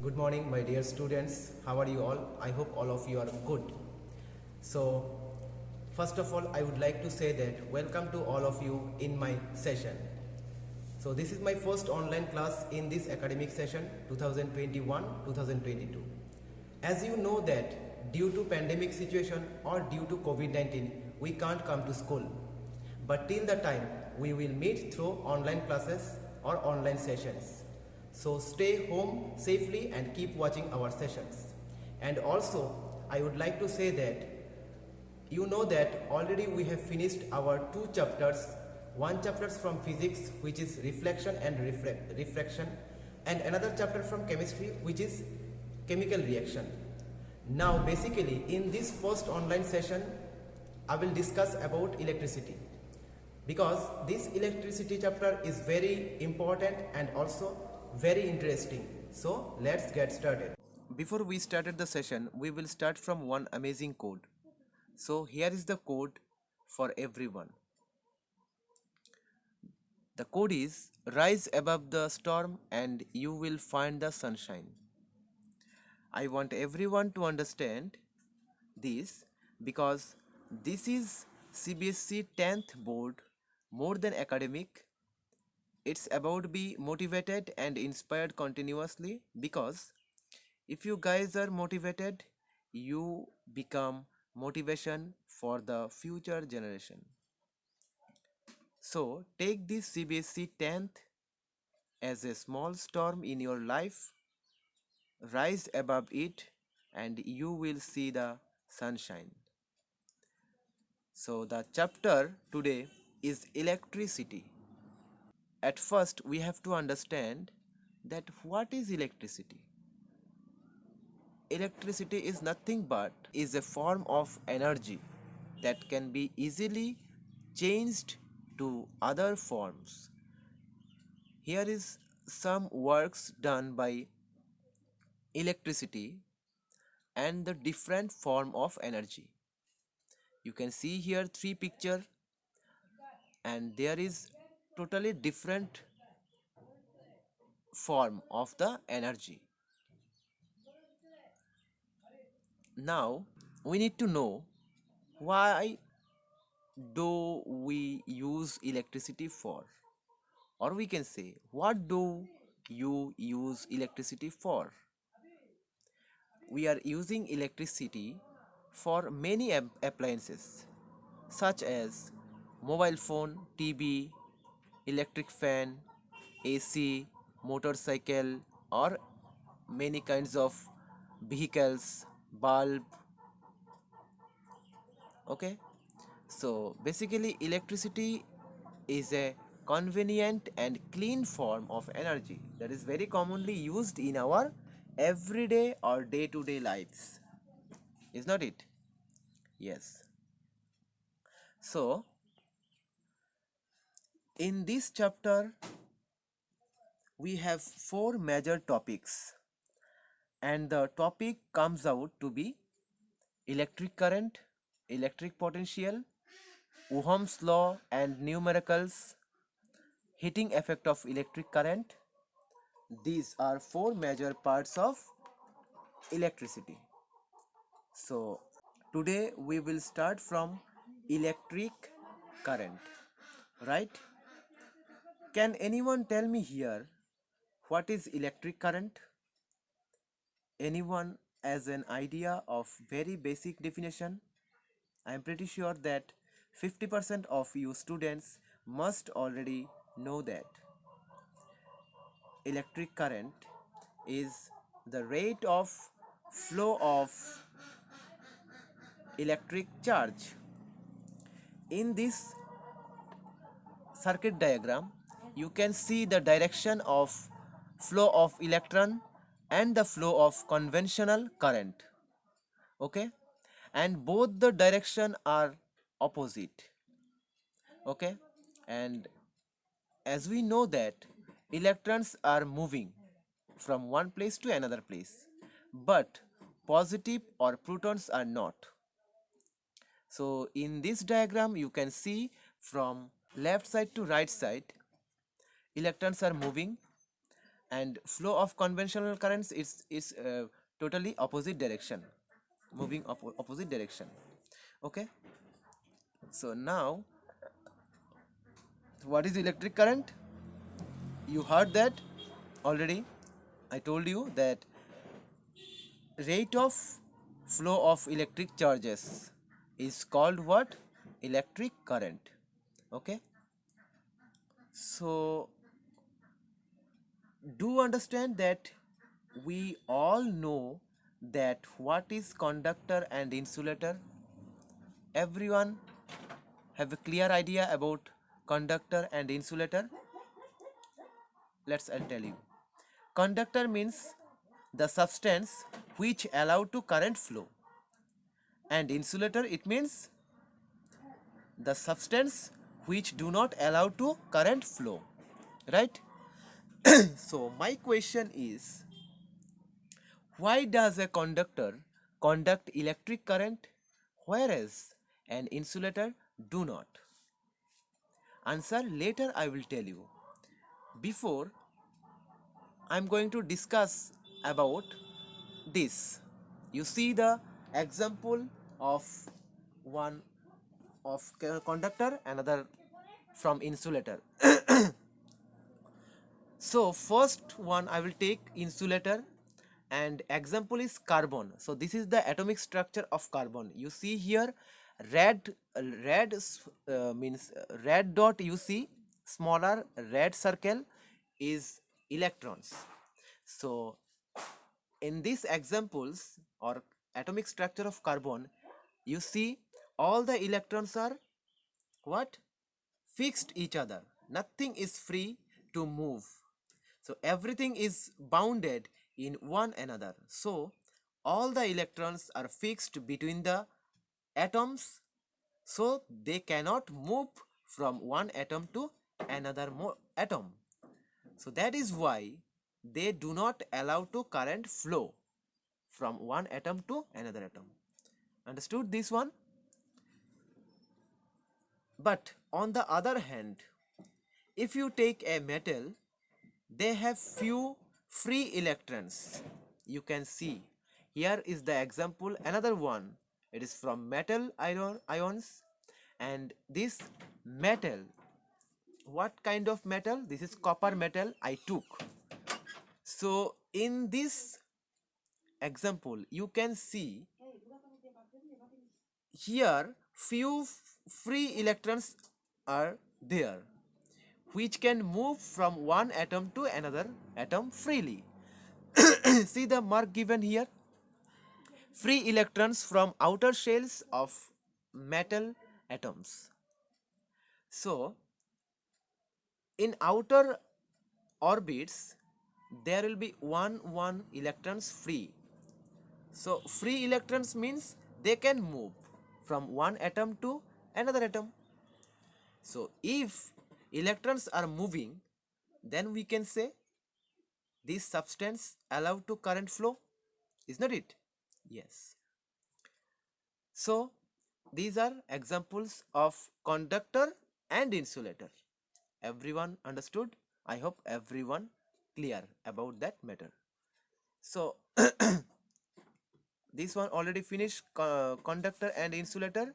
Good morning, my dear students. How are you all? I hope all of you are good. So, first of all, I would like to say that welcome to all of you in my session. So, this is my first online class in this academic session 2021-2022. As you know that due to pandemic situation or due to COVID-19, we can't come to school. But till the time, we will meet through online classes or online sessions. So stay home safely and keep watching our sessions. And also, I would like to say that you know that already we have finished our two chapters. One chapter from physics, which is reflection and refraction, and another chapter from chemistry, which is chemical reaction. Now, basically, in this first online session, I will discuss about electricity because this electricity chapter is very important and also very interesting. So, let's get started. Before we started the session, we will start from one amazing code. So, here is the code for everyone. The code is rise above the storm and you will find the sunshine. I want everyone to understand this because this is CBSE 10th board more than academic. It's about be motivated and inspired continuously because if you guys are motivated, you become motivation for the future generation. So take this CBSE 10th as a small storm in your life, rise above it, and you will see the sunshine. So the chapter today is electricity. At first, we have to understand that what is electricity? Electricity is nothing but is a form of energy that can be easily changed to other forms. Here is some works done by electricity and the different form of energy. You can see here three picture and there is totally different form of the energy. Now we need to know why do we use electricity for, or we can say what do you use electricity for. We are using electricity for many appliances such as mobile phone, TV, electric fan, AC, motorcycle, or many kinds of vehicles, bulb. Okay, so basically, electricity is a convenient and clean form of energy that is very commonly used in our everyday or day to day lives. Is not it? Yes. So, in this chapter, we have four major topics, and the topic comes out to be electric current, electric potential, Ohm's law and numericals, heating effect of electric current. These are four major parts of electricity. So, today we will start from electric current, right? Can anyone tell me here what is electric current? Anyone has an idea of very basic definition? I am pretty sure that 50% of you students must already know that electric current is the rate of flow of electric charge. In this circuit diagram, you can see the direction of flow of electron and the flow of conventional current. Okay, and both the direction are opposite. Okay, and as we know that electrons are moving from one place to another place, but positive or protons are not. So in this diagram you can see from left side to right side electrons are moving, and flow of conventional currents is totally opposite direction, moving opposite direction. Okay, so now what is electric current? You heard that already. I told you that rate of flow of electric charges is called what? Electric current. Okay, so do understand that we all know that what is conductor and insulator. Everyone have a clear idea about conductor and insulator? I'll tell you. Conductor means the substance which allow to current flow, and insulator it means the substance which do not allow to current flow, right? So my question is, why does a conductor conduct electric current whereas an insulator do not? Answer later I will tell you. Before, I'm going to discuss about this. You see the example of one of conductor, another from insulator. So first one I will take insulator, and example is carbon. So this is the atomic structure of carbon. You see here means red dot, you see smaller red circle is electrons. So in these examples or atomic structure of carbon, you see all the electrons are what? Fixed each other. Nothing is free to move. So everything is bounded in one another. So all the electrons are fixed between the atoms, so they cannot move from one atom to another atom. So that is why they do not allow to current flow from one atom to another atom. Understood this one? But on the other hand, if you take a metal, they have few free electrons. You can see here is the example, another one. It is from metal ions, and this metal, what kind of metal? This is copper metal I took. So in this example you can see here few free electrons are there which can move from one atom to another atom freely. See the mark given here, free electrons from outer shells of metal atoms. So in outer orbits there will be one electrons free. So free electrons means they can move from one atom to another atom. So if electrons are moving, then we can say this substance allow to current flow, is not it? Yes. So these are examples of conductor and insulator. Everyone understood? I hope everyone clear about that matter. So this one already finished, conductor and insulator.